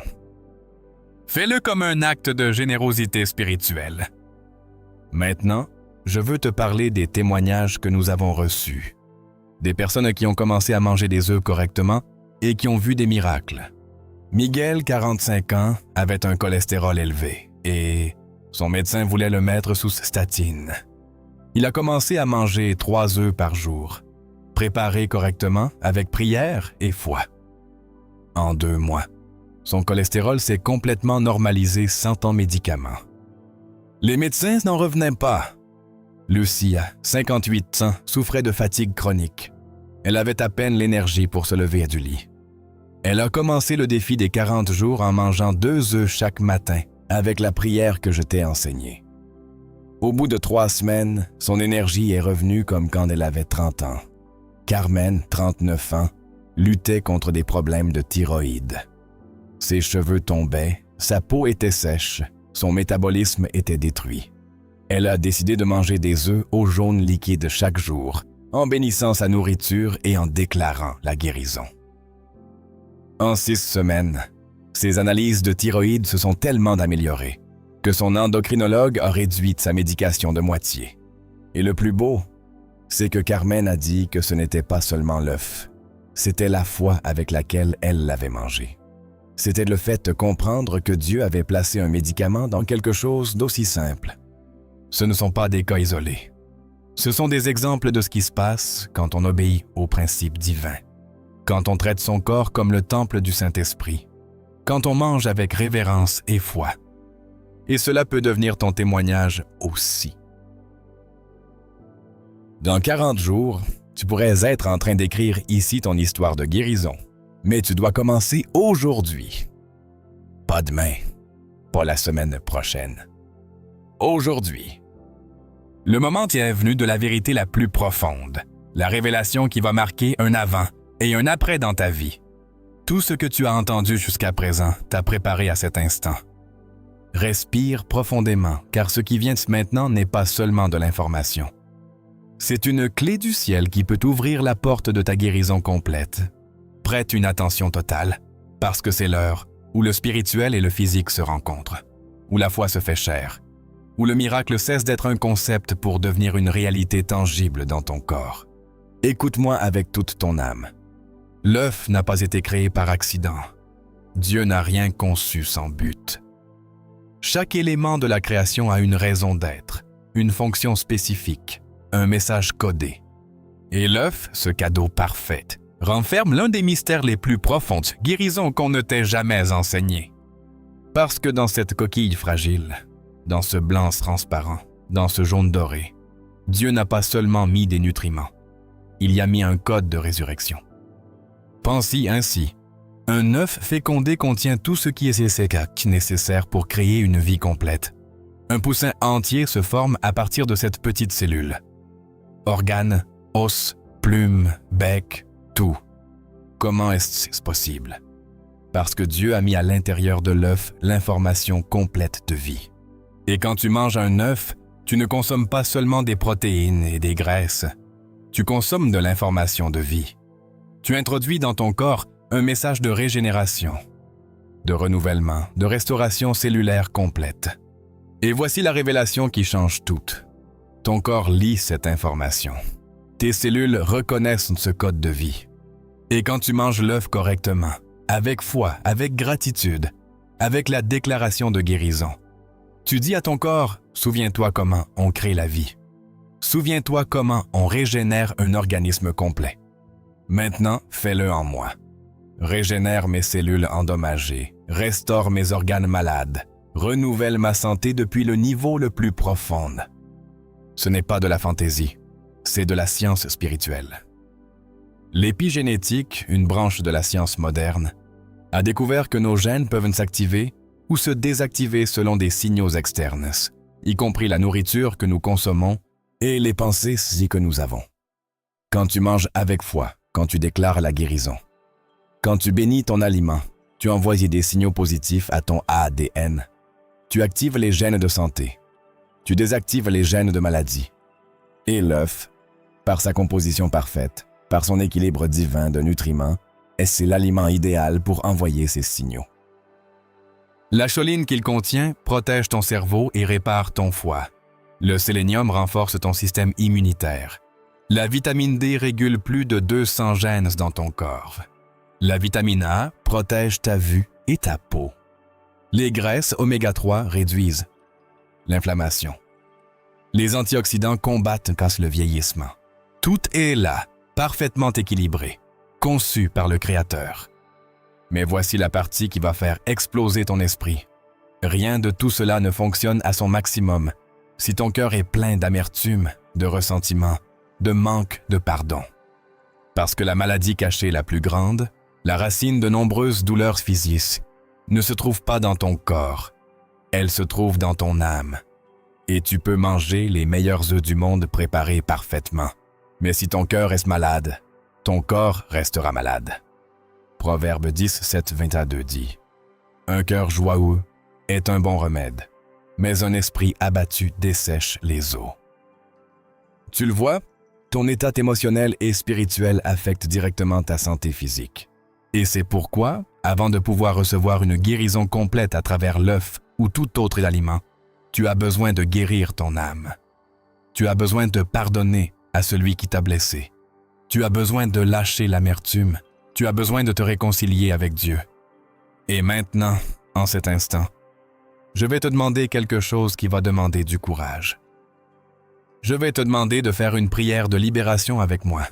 Fais-le comme un acte de générosité spirituelle. Maintenant, je veux te parler des témoignages que nous avons reçus. Des personnes qui ont commencé à manger des œufs correctement et qui ont vu des miracles. Miguel, 45 ans, avait un cholestérol élevé et son médecin voulait le mettre sous statine. Il a commencé à manger 3 œufs par jour, préparés correctement avec prière et foi. En 2 mois, son cholestérol s'est complètement normalisé sans ton médicament. Les médecins n'en revenaient pas. Lucia, 58 ans, souffrait de fatigue chronique. Elle avait à peine l'énergie pour se lever du lit. Elle a commencé le défi des 40 jours en mangeant 2 œufs chaque matin avec la prière que je t'ai enseignée. Au bout de 3 semaines, son énergie est revenue comme quand elle avait 30 ans. Carmen, 39 ans, luttait contre des problèmes de thyroïde. Ses cheveux tombaient, sa peau était sèche, son métabolisme était détruit. Elle a décidé de manger des œufs au jaune liquide chaque jour, en bénissant sa nourriture et en déclarant la guérison. En 6 semaines, ses analyses de thyroïde se sont tellement améliorées que son endocrinologue a réduit sa médication de moitié. Et le plus beau, c'est que Carmen a dit que ce n'était pas seulement l'œuf, c'était la foi avec laquelle elle l'avait mangé. C'était le fait de comprendre que Dieu avait placé un médicament dans quelque chose d'aussi simple. Ce ne sont pas des cas isolés. Ce sont des exemples de ce qui se passe quand on obéit aux principes divins, quand on traite son corps comme le temple du Saint-Esprit, quand on mange avec révérence et foi. Et cela peut devenir ton témoignage aussi. Dans 40 jours, tu pourrais être en train d'écrire ici ton histoire de guérison, mais tu dois commencer aujourd'hui. Pas demain, pas la semaine prochaine. Aujourd'hui. Le moment est venu de la vérité la plus profonde, la révélation qui va marquer un avant et un après dans ta vie. Tout ce que tu as entendu jusqu'à présent t'a préparé à cet instant. Respire profondément, car ce qui vient maintenant n'est pas seulement de l'information. C'est une clé du ciel qui peut ouvrir la porte de ta guérison complète. Prête une attention totale, parce que c'est l'heure où le spirituel et le physique se rencontrent, où la foi se fait chair, où le miracle cesse d'être un concept pour devenir une réalité tangible dans ton corps. Écoute-moi avec toute ton âme. L'œuf n'a pas été créé par accident. Dieu n'a rien conçu sans but. Chaque élément de la création a une raison d'être, une fonction spécifique, un message codé. Et l'œuf, ce cadeau parfait, renferme l'un des mystères les plus profonds de guérison qu'on ne t'ait jamais enseigné. Parce que dans cette coquille fragile, dans ce blanc transparent, dans ce jaune doré, Dieu n'a pas seulement mis des nutriments, il y a mis un code de résurrection. Pense-y ainsi. Un œuf fécondé contient tout ce qui est nécessaire pour créer une vie complète. Un poussin entier se forme à partir de cette petite cellule. Organes, os, plumes, bec, tout. Comment est-ce possible? Parce que Dieu a mis à l'intérieur de l'œuf l'information complète de vie. Et quand tu manges un œuf, tu ne consommes pas seulement des protéines et des graisses. Tu consommes de l'information de vie. Tu introduis dans ton corps un message de régénération, de renouvellement, de restauration cellulaire complète. Et voici la révélation qui change tout. Ton corps lit cette information. Tes cellules reconnaissent ce code de vie. Et quand tu manges l'œuf correctement, avec foi, avec gratitude, avec la déclaration de guérison, tu dis à ton corps, souviens-toi comment on crée la vie. Souviens-toi comment on régénère un organisme complet. Maintenant, fais-le en moi. Régénère mes cellules endommagées, restaure mes organes malades, renouvelle ma santé depuis le niveau le plus profond. Ce n'est pas de la fantaisie, c'est de la science spirituelle. L'épigénétique, une branche de la science moderne, a découvert que nos gènes peuvent s'activer ou se désactiver selon des signaux externes, y compris la nourriture que nous consommons et les pensées que nous avons. Quand tu manges avec foi, quand tu déclares la guérison, quand tu bénis ton aliment, tu envoies des signaux positifs à ton ADN. Tu actives les gènes de santé. Tu désactives les gènes de maladie. Et l'œuf, par sa composition parfaite, par son équilibre divin de nutriments, c'est l'aliment idéal pour envoyer ces signaux. La choline qu'il contient protège ton cerveau et répare ton foie. Le sélénium renforce ton système immunitaire. La vitamine D régule plus de 200 gènes dans ton corps. La vitamine A protège ta vue et ta peau. Les graisses oméga 3 réduisent l'inflammation. Les antioxydants combattent le vieillissement. Tout est là, parfaitement équilibré, conçu par le Créateur. Mais voici la partie qui va faire exploser ton esprit. Rien de tout cela ne fonctionne à son maximum si ton cœur est plein d'amertume, de ressentiment, de manque de pardon. Parce que la maladie cachée la plus grande, la racine de nombreuses douleurs physiques, ne se trouve pas dans ton corps, elle se trouve dans ton âme. Et tu peux manger les meilleurs œufs du monde préparés parfaitement. Mais si ton cœur est malade, ton corps restera malade. Proverbe 10, 7, 22 dit « Un cœur joyeux est un bon remède, mais un esprit abattu dessèche les eaux. » Tu le vois, ton état émotionnel et spirituel affecte directement ta santé physique. Et c'est pourquoi, avant de pouvoir recevoir une guérison complète à travers l'œuf ou tout autre aliment, tu as besoin de guérir ton âme. Tu as besoin de pardonner à celui qui t'a blessé. Tu as besoin de lâcher l'amertume. Tu as besoin de te réconcilier avec Dieu. Et maintenant, en cet instant, je vais te demander quelque chose qui va demander du courage. Je vais te demander de faire une prière de libération avec moi.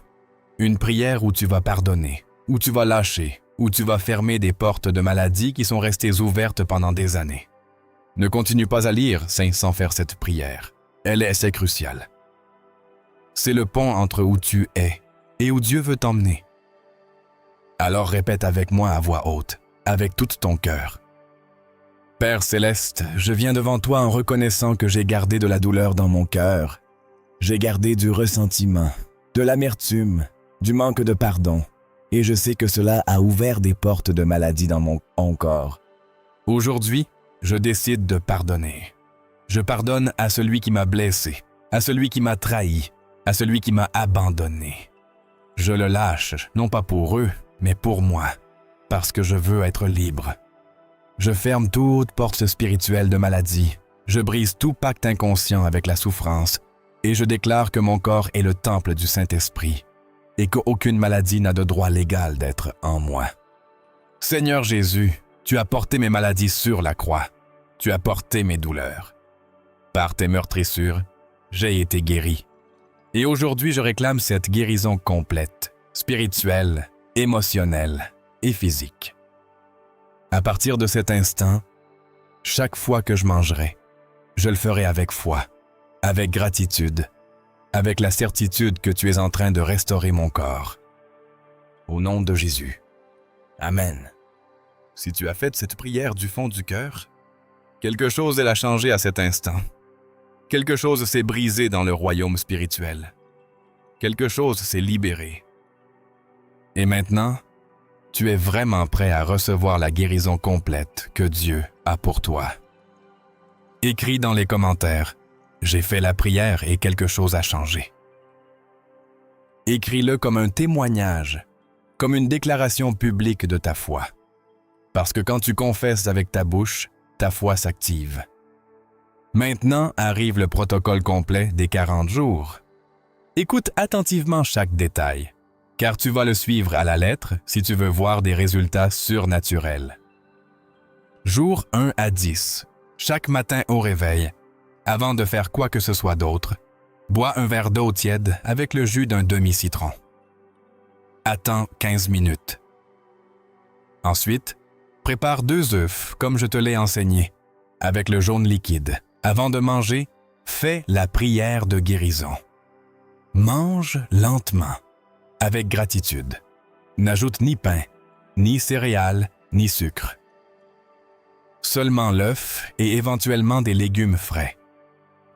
Une prière où tu vas pardonner, où tu vas lâcher, où tu vas fermer des portes de maladie qui sont restées ouvertes pendant des années. Ne continue pas à lire sans faire cette prière. Elle est assez cruciale. C'est le pont entre où tu es et où Dieu veut t'emmener. Alors répète avec moi à voix haute, avec tout ton cœur. Père céleste, je viens devant toi en reconnaissant que j'ai gardé de la douleur dans mon cœur. J'ai gardé du ressentiment, de l'amertume, du manque de pardon, et je sais que cela a ouvert des portes de maladie dans mon corps. Aujourd'hui, je décide de pardonner. Je pardonne à celui qui m'a blessé, à celui qui m'a trahi, à celui qui m'a abandonné. Je le lâche, non pas pour eux, mais pour moi, parce que je veux être libre. Je ferme toute porte spirituelle de maladie, je brise tout pacte inconscient avec la souffrance, et je déclare que mon corps est le temple du Saint-Esprit, et qu'aucune maladie n'a de droit légal d'être en moi. Seigneur Jésus, tu as porté mes maladies sur la croix, tu as porté mes douleurs. Par tes meurtrissures, j'ai été guéri. Et aujourd'hui, je réclame cette guérison complète, spirituelle, émotionnelle et physique. À partir de cet instant, chaque fois que je mangerai, je le ferai avec foi, avec gratitude, avec la certitude que tu es en train de restaurer mon corps. Au nom de Jésus. Amen. Si tu as fait cette prière du fond du cœur, quelque chose a changé à cet instant. Quelque chose s'est brisé dans le royaume spirituel. Quelque chose s'est libéré. Et maintenant, tu es vraiment prêt à recevoir la guérison complète que Dieu a pour toi. Écris dans les commentaires « J'ai fait la prière et quelque chose a changé ». Écris-le comme un témoignage, comme une déclaration publique de ta foi. Parce que quand tu confesses avec ta bouche, ta foi s'active. Maintenant arrive le protocole complet des 40 jours. Écoute attentivement chaque détail, car tu vas le suivre à la lettre si tu veux voir des résultats surnaturels. Jour 1 à 10, chaque matin au réveil, avant de faire quoi que ce soit d'autre, bois un verre d'eau tiède avec le jus d'un demi-citron. Attends 15 minutes. Ensuite, prépare 2 œufs comme je te l'ai enseigné, avec le jaune liquide. Avant de manger, fais la prière de guérison. Mange lentement, avec gratitude. N'ajoute ni pain, ni céréales, ni sucre. Seulement l'œuf et éventuellement des légumes frais.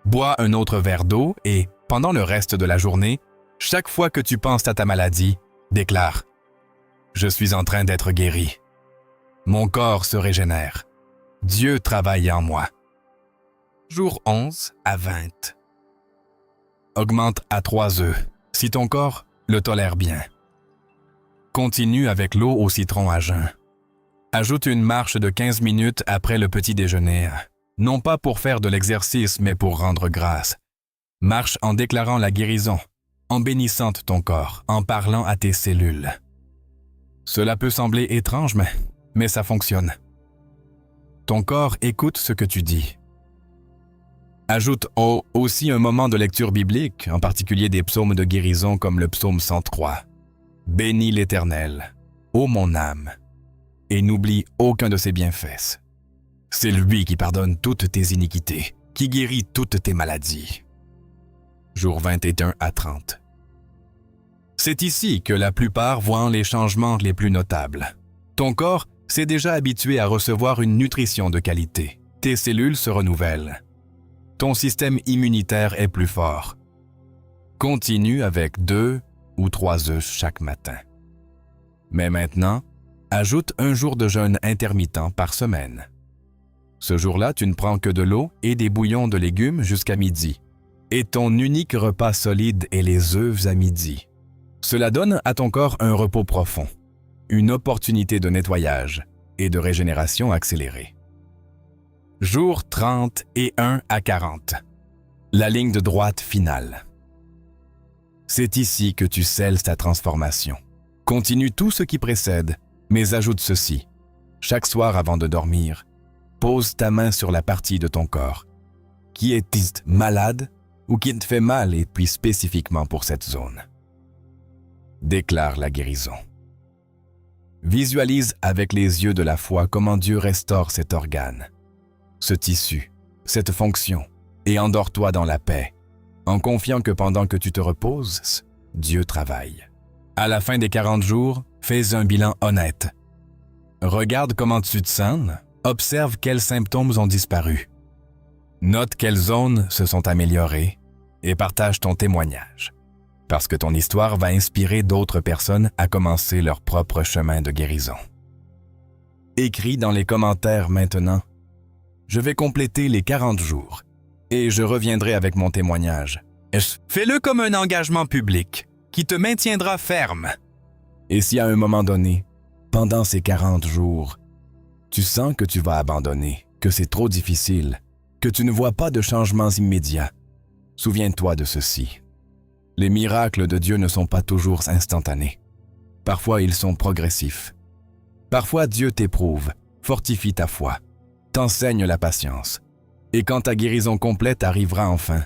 Bois un autre verre d'eau et, pendant le reste de la journée, chaque fois que tu penses à ta maladie, déclare « Je suis en train d'être guéri. Mon corps se régénère. Dieu travaille en moi. » Jour 11 à 20. Augmente à 3 œufs, si ton corps le tolère bien. Continue avec l'eau au citron à jeun. Ajoute une marche de 15 minutes après le petit déjeuner, non pas pour faire de l'exercice, mais pour rendre grâce. Marche en déclarant la guérison, en bénissant ton corps, en parlant à tes cellules. Cela peut sembler étrange, mais ça fonctionne. Ton corps écoute ce que tu dis. Ajoute aussi un moment de lecture biblique, en particulier des psaumes de guérison comme le psaume 103. Bénis l'Éternel, ô mon âme, et n'oublie aucun de ses bienfaits. C'est lui qui pardonne toutes tes iniquités, qui guérit toutes tes maladies. Jour 21 à 30. C'est ici que la plupart voient les changements les plus notables. Ton corps s'est déjà habitué à recevoir une nutrition de qualité. Tes cellules se renouvellent. Ton système immunitaire est plus fort. Continue avec 2 ou 3 œufs chaque matin. Mais maintenant, ajoute un jour de jeûne intermittent par semaine. Ce jour-là, tu ne prends que de l'eau et des bouillons de légumes jusqu'à midi. Et ton unique repas solide est les œufs à midi. Cela donne à ton corps un repos profond, une opportunité de nettoyage et de régénération accélérée. Jour 31 à 40. La ligne de droite finale. C'est ici que tu scelles ta transformation. Continue tout ce qui précède, mais ajoute ceci. Chaque soir avant de dormir, pose ta main sur la partie de ton corps qui est malade ou qui te fait mal et puis spécifiquement pour cette zone. Déclare la guérison. Visualise avec les yeux de la foi comment Dieu restaure cet organe, ce tissu, cette fonction, et endors-toi dans la paix, en confiant que pendant que tu te reposes, Dieu travaille. À la fin des 40 jours, fais un bilan honnête. Regarde comment tu te sens, observe quels symptômes ont disparu. Note quelles zones se sont améliorées et partage ton témoignage, parce que ton histoire va inspirer d'autres personnes à commencer leur propre chemin de guérison. Écris dans les commentaires maintenant « Je vais compléter les 40 jours et je reviendrai avec mon témoignage. » Fais-le comme un engagement public qui te maintiendra ferme. Et si à un moment donné, pendant ces 40 jours, tu sens que tu vas abandonner, que c'est trop difficile, que tu ne vois pas de changements immédiats, souviens-toi de ceci. Les miracles de Dieu ne sont pas toujours instantanés. Parfois, ils sont progressifs. Parfois, Dieu t'éprouve, fortifie ta foi, t'enseigne la patience. Et quand ta guérison complète arrivera enfin,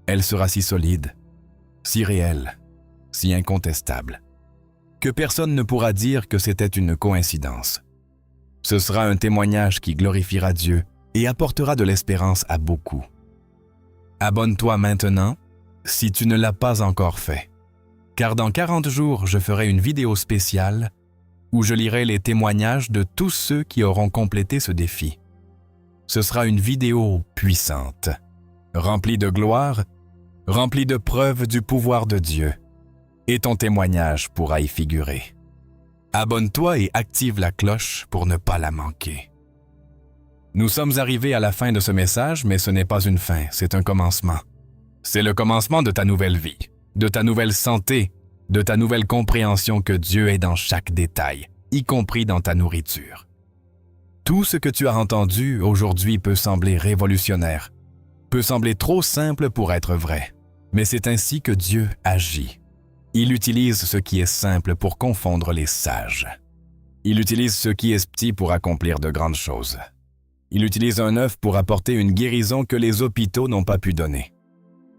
elle sera si solide, si réelle, si incontestable, que personne ne pourra dire que c'était une coïncidence. Ce sera un témoignage qui glorifiera Dieu et apportera de l'espérance à beaucoup. Abonne-toi maintenant si tu ne l'as pas encore fait, car dans 40 jours, je ferai une vidéo spéciale où je lirai les témoignages de tous ceux qui auront complété ce défi. Ce sera une vidéo puissante, remplie de gloire, remplie de preuves du pouvoir de Dieu, et ton témoignage pourra y figurer. Abonne-toi et active la cloche pour ne pas la manquer. Nous sommes arrivés à la fin de ce message, mais ce n'est pas une fin, c'est un commencement. C'est le commencement de ta nouvelle vie, de ta nouvelle santé, de ta nouvelle compréhension que Dieu est dans chaque détail, y compris dans ta nourriture. Tout ce que tu as entendu aujourd'hui peut sembler révolutionnaire, peut sembler trop simple pour être vrai, mais c'est ainsi que Dieu agit. Il utilise ce qui est simple pour confondre les sages. Il utilise ce qui est petit pour accomplir de grandes choses. Il utilise un œuf pour apporter une guérison que les hôpitaux n'ont pas pu donner.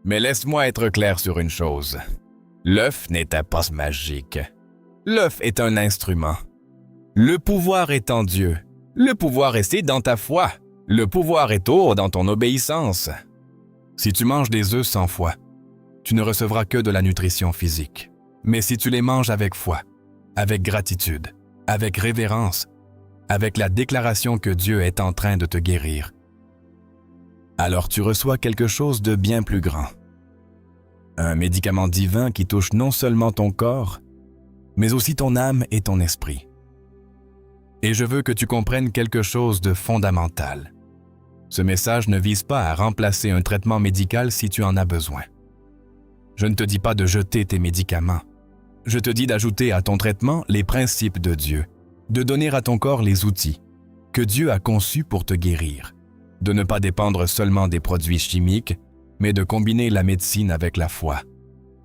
Mais laisse-moi être clair sur une chose. L'œuf n'est un poste magique. L'œuf est un instrument. Le pouvoir est en Dieu. Le pouvoir est dans ta foi. Le pouvoir est dans ton obéissance. Si tu manges des œufs sans foi, tu ne recevras que de la nutrition physique. Mais si tu les manges avec foi, avec gratitude, avec révérence, avec la déclaration que Dieu est en train de te guérir, alors tu reçois quelque chose de bien plus grand. Un médicament divin qui touche non seulement ton corps, mais aussi ton âme et ton esprit. Et je veux que tu comprennes quelque chose de fondamental. Ce message ne vise pas à remplacer un traitement médical si tu en as besoin. Je ne te dis pas de jeter tes médicaments. Je te dis d'ajouter à ton traitement les principes de Dieu, de donner à ton corps les outils que Dieu a conçus pour te guérir, de ne pas dépendre seulement des produits chimiques, mais de combiner la médecine avec la foi,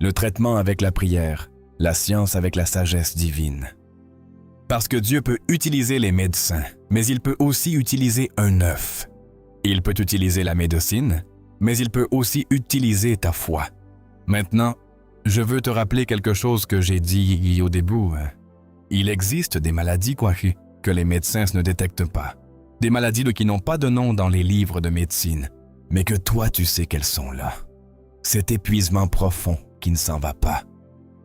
le traitement avec la prière, la science avec la sagesse divine. Parce que Dieu peut utiliser les médecins, mais il peut aussi utiliser un œuf. Il peut utiliser la médecine, mais il peut aussi utiliser ta foi. Maintenant, je veux te rappeler quelque chose que j'ai dit au début. Il existe des maladies que les médecins ne détectent pas. Des maladies qui n'ont pas de nom dans les livres de médecine, mais que toi tu sais qu'elles sont là. Cet épuisement profond qui ne s'en va pas.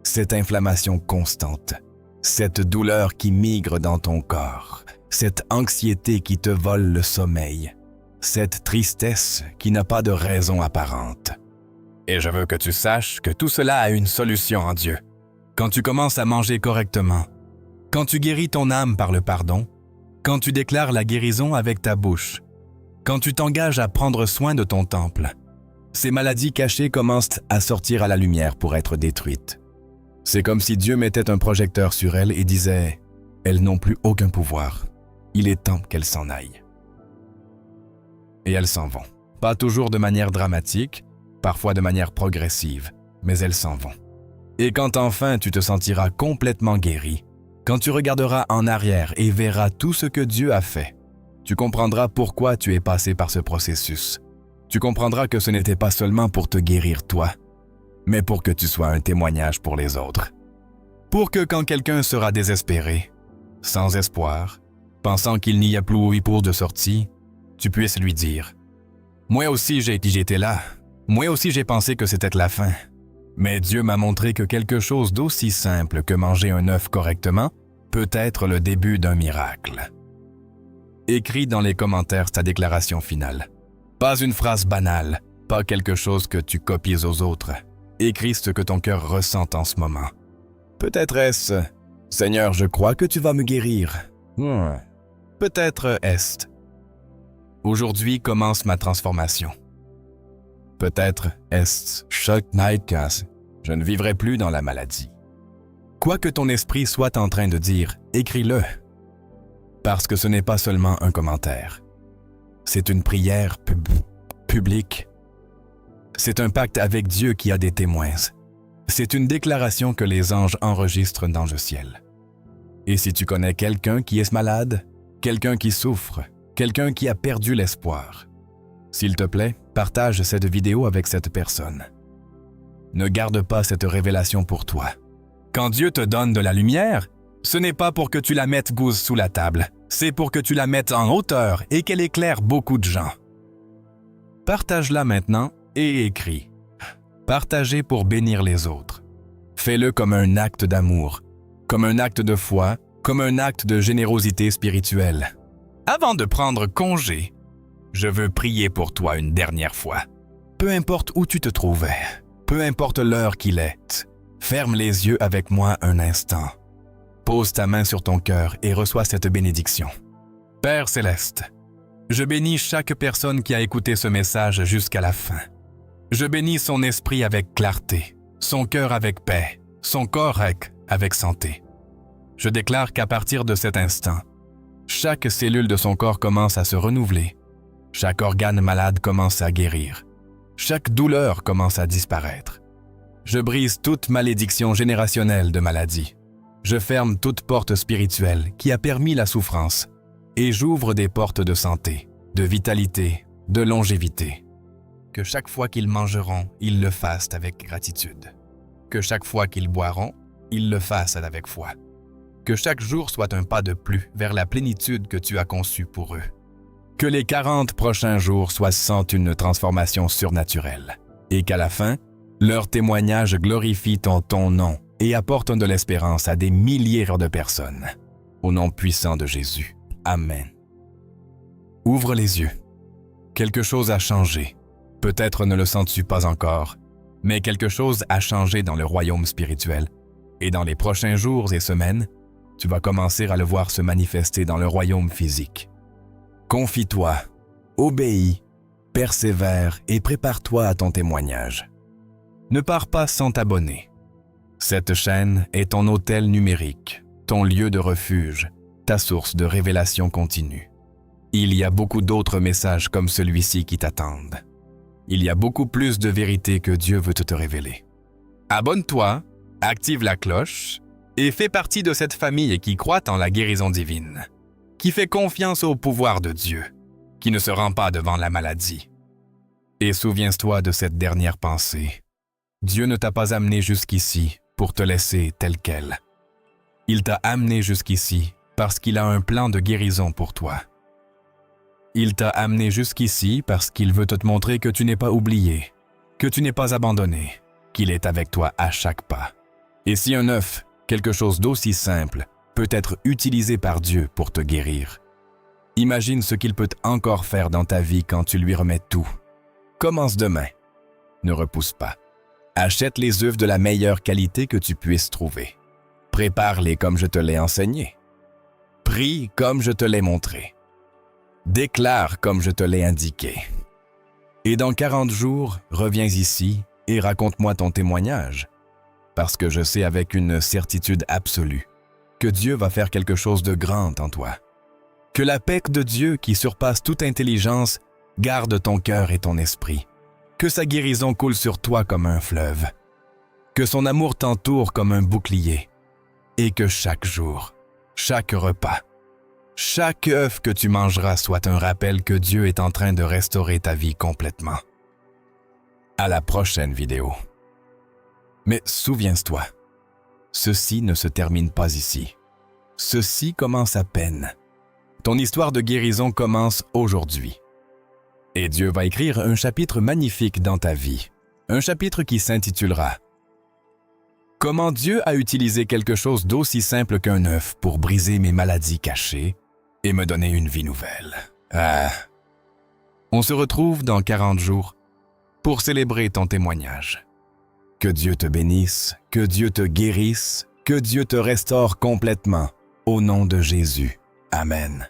Cette inflammation constante. Cette douleur qui migre dans ton corps. Cette anxiété qui te vole le sommeil. Cette tristesse qui n'a pas de raison apparente. Et je veux que tu saches que tout cela a une solution en Dieu. Quand tu commences à manger correctement, quand tu guéris ton âme par le pardon, quand tu déclares la guérison avec ta bouche, quand tu t'engages à prendre soin de ton temple, ces maladies cachées commencent à sortir à la lumière pour être détruites. C'est comme si Dieu mettait un projecteur sur elles et disait « Elles n'ont plus aucun pouvoir. Il est temps qu'elles s'en aillent. » Et elles s'en vont. Pas toujours de manière dramatique, parfois de manière progressive, mais elles s'en vont. Et quand enfin tu te sentiras complètement guéri, quand tu regarderas en arrière et verras tout ce que Dieu a fait, tu comprendras pourquoi tu es passé par ce processus. Tu comprendras que ce n'était pas seulement pour te guérir toi, mais pour que tu sois un témoignage pour les autres. Pour que quand quelqu'un sera désespéré, sans espoir, pensant qu'il n'y a plus pour de sortie, tu puisses lui dire « Moi aussi j'ai été là, Moi aussi j'ai pensé que c'était la fin. Mais Dieu m'a montré que quelque chose d'aussi simple que manger un œuf correctement peut être le début d'un miracle. Écris dans les commentaires ta déclaration finale. Pas une phrase banale, pas quelque chose que tu copies aux autres. Écris ce que ton cœur ressent en ce moment. Peut-être est-ce « Seigneur, je crois que tu vas me guérir. » Peut-être est-ce « Aujourd'hui commence ma transformation. » Peut-être est-ce « Chaque nightcast, je ne vivrai plus dans la maladie. » Quoi que ton esprit soit en train de dire, écris-le. Parce que ce n'est pas seulement un commentaire. C'est une prière publique. C'est un pacte avec Dieu qui a des témoins. C'est une déclaration que les anges enregistrent dans le ciel. Et si tu connais quelqu'un qui est malade, quelqu'un qui souffre, quelqu'un qui a perdu l'espoir, s'il te plaît, partage cette vidéo avec cette personne. Ne garde pas cette révélation pour toi. Quand Dieu te donne de la lumière, ce n'est pas pour que tu la mettes gousse sous la table, c'est pour que tu la mettes en hauteur et qu'elle éclaire beaucoup de gens. Partage-la maintenant et écris. Partagez pour bénir les autres. Fais-le comme un acte d'amour, comme un acte de foi, comme un acte de générosité spirituelle. Avant de prendre congé, je veux prier pour toi une dernière fois. Peu importe où tu te trouvais, peu importe l'heure qu'il est, ferme les yeux avec moi un instant. Pose ta main sur ton cœur et reçois cette bénédiction. Père céleste, je bénis chaque personne qui a écouté ce message jusqu'à la fin. Je bénis son esprit avec clarté, son cœur avec paix, son corps avec santé. Je déclare qu'à partir de cet instant, chaque cellule de son corps commence à se renouveler, chaque organe malade commence à guérir, chaque douleur commence à disparaître. Je brise toute malédiction générationnelle de maladie. Je ferme toute porte spirituelle qui a permis la souffrance et j'ouvre des portes de santé, de vitalité, de longévité. Que chaque fois qu'ils mangeront, ils le fassent avec gratitude. Que chaque fois qu'ils boiront, ils le fassent avec foi. Que chaque jour soit un pas de plus vers la plénitude que tu as conçue pour eux. Que les 40 prochains jours soient sans une transformation surnaturelle. Et qu'à la fin, leur témoignage glorifie ton nom et apporte de l'espérance à des milliers de personnes. Au nom puissant de Jésus. Amen. Ouvre les yeux. Quelque chose a changé. Peut-être ne le sens-tu pas encore, mais quelque chose a changé dans le royaume spirituel. Et dans les prochains jours et semaines, tu vas commencer à le voir se manifester dans le royaume physique. Confie-toi, obéis, persévère et prépare-toi à ton témoignage. Ne pars pas sans t'abonner. Cette chaîne est ton hôtel numérique, ton lieu de refuge, ta source de révélation continue. Il y a beaucoup d'autres messages comme celui-ci qui t'attendent. Il y a beaucoup plus de vérité que Dieu veut te révéler. Abonne-toi, active la cloche et fais partie de cette famille qui croit en la guérison divine, qui fait confiance au pouvoir de Dieu, qui ne se rend pas devant la maladie. Et souviens-toi de cette dernière pensée. Dieu ne t'a pas amené jusqu'ici pour te laisser tel quel. Il t'a amené jusqu'ici parce qu'il a un plan de guérison pour toi. Il t'a amené jusqu'ici parce qu'il veut te montrer que tu n'es pas oublié, que tu n'es pas abandonné, qu'il est avec toi à chaque pas. Et si un œuf, quelque chose d'aussi simple, peut être utilisé par Dieu pour te guérir, imagine ce qu'il peut encore faire dans ta vie quand tu lui remets tout. Commence demain. Ne repousse pas. Achète les œufs de la meilleure qualité que tu puisses trouver. Prépare-les comme je te l'ai enseigné. Prie comme je te l'ai montré. Déclare comme je te l'ai indiqué. Et dans 40 jours, reviens ici et raconte-moi ton témoignage, parce que je sais avec une certitude absolue que Dieu va faire quelque chose de grand en toi. Que la paix de Dieu qui surpasse toute intelligence garde ton cœur et ton esprit. Que sa guérison coule sur toi comme un fleuve. Que son amour t'entoure comme un bouclier. Et que chaque jour, chaque repas, chaque œuf que tu mangeras soit un rappel que Dieu est en train de restaurer ta vie complètement. À la prochaine vidéo. Mais souviens-toi, ceci ne se termine pas ici. Ceci commence à peine. Ton histoire de guérison commence aujourd'hui. Et Dieu va écrire un chapitre magnifique dans ta vie. Un chapitre qui s'intitulera « Comment Dieu a utilisé quelque chose d'aussi simple qu'un œuf pour briser mes maladies cachées et me donner une vie nouvelle. » On se retrouve dans 40 jours pour célébrer ton témoignage. Que Dieu te bénisse, que Dieu te guérisse, que Dieu te restaure complètement. Au nom de Jésus. Amen.